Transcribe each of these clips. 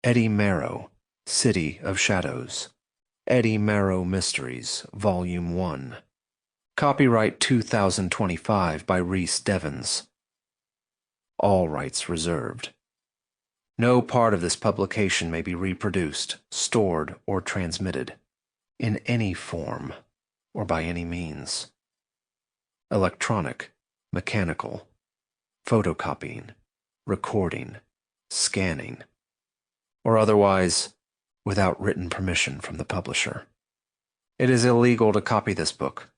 Eddie Marrow, City of Shadows. Eddie Marrow Mysteries, Volume 1. Copyright 2025 by RHYS DEVONS. All rights reserved. No part of this publication may be reproduced, stored, or transmitted, in any form, or by any means. Electronic, mechanical, photocopying, recording, scanning, or otherwise without written permission from the publisher. It is illegal to copy this book,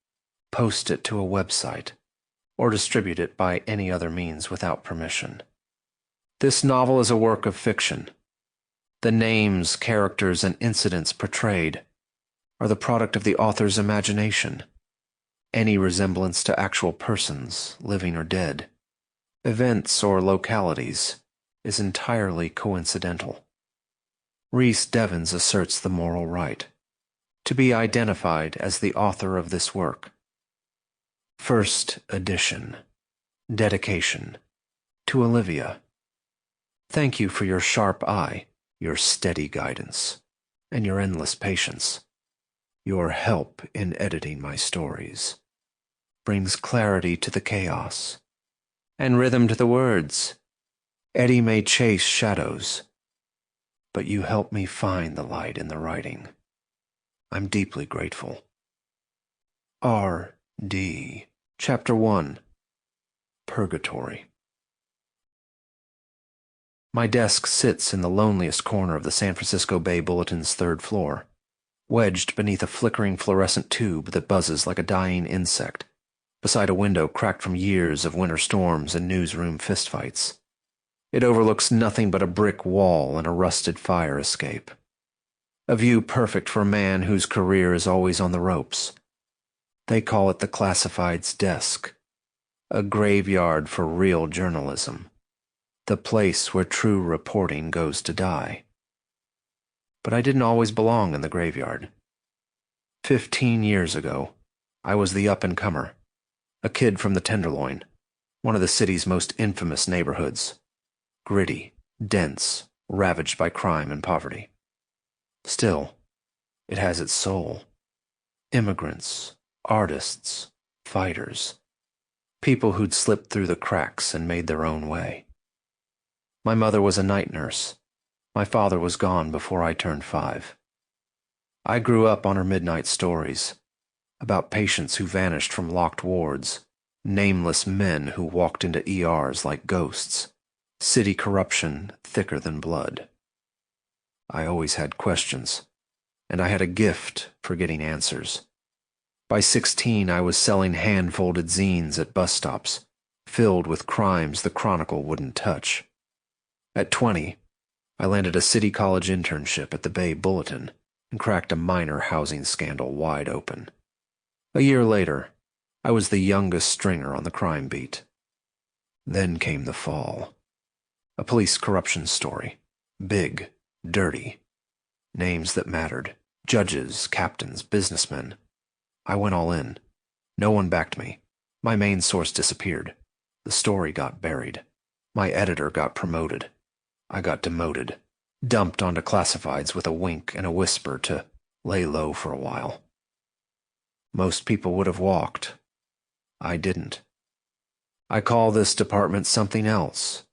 post it to a website, or distribute it by any other means without permission. This novel is a work of fiction. The names, characters, and incidents portrayed are the product of the author's imagination. Any resemblance to actual persons, living or dead, events or localities, is entirely coincidental. RHYS DEVONS asserts the moral right to be identified as the author of this work. First edition. Dedication. To Olivia. Thank you for your sharp eye, your steady guidance, and your endless patience. Your help in editing my stories brings clarity to the chaos and rhythm to the words. Eddie may chase shadows, but you help me find the light in the writing. I'm deeply grateful. R.D. Chapter 1. Purgatory. My desk sits in the loneliest corner of the San Francisco Bay Bulletin's third floor, wedged beneath a flickering fluorescent tube that buzzes like a dying insect, beside a window cracked from years of winter storms and newsroom fistfights. It overlooks nothing but a brick wall and a rusted fire escape. A view perfect for a man whose career is always on the ropes. They call it the classified's desk, a graveyard for real journalism, the place where true reporting goes to die. But I didn't always belong in the graveyard. 15 years ago, I was the up-and-comer, a kid from the Tenderloin, one of the city's most infamous neighborhoods. Gritty, dense, ravaged by crime and poverty. Still, it has its soul. Immigrants, artists, fighters, people who'd slipped through the cracks and made their own way. My mother was a night nurse. My father was gone before I turned 5. I grew up on her midnight stories, about patients who vanished from locked wards, nameless men who walked into ERs like ghosts, city corruption thicker than blood. I always had questions, and I had a gift for getting answers. By 16, I was selling hand-folded zines at bus stops, filled with crimes the Chronicle wouldn't touch. At 20, I landed a city college internship at the Bay Bulletin and cracked a minor housing scandal wide open. A year later, I was the youngest stringer on the crime beat. Then came the fall. A police corruption story. Big, dirty. Names that mattered. Judges, captains, businessmen. I went all in. No one backed me. My main source disappeared. The story got buried. My editor got promoted. I got demoted. Dumped onto classifieds with a wink and a whisper to lay low for a while. Most people would have walked. I didn't. I call this department something else.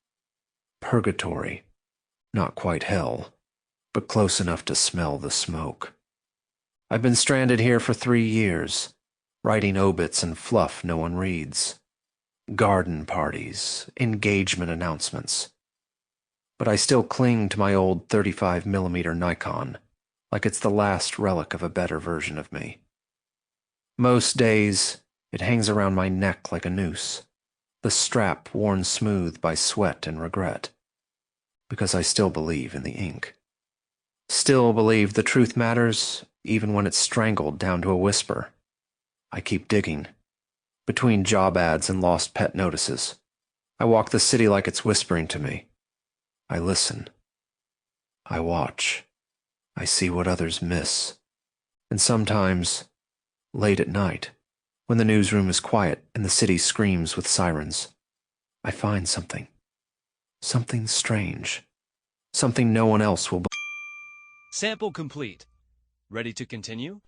Purgatory. Not quite hell, but close enough to smell the smoke. I've been stranded here for 3 years, writing obits and fluff no one reads. Garden parties, engagement announcements. But I still cling to my old 35mm Nikon, like it's the last relic of a better version of me. Most days, it hangs around my neck like a noose, the strap worn smooth by sweat and regret, because I still believe in the ink. Still believe the truth matters, even when it's strangled down to a whisper. I keep digging, between job ads and lost pet notices. I walk the city like it's whispering to me. I listen. I watch. I see what others miss. And sometimes, late at night, when the newsroom is quiet and the city screams with sirens, I find something. Something strange. Something no one else will. Sample complete. Ready to continue?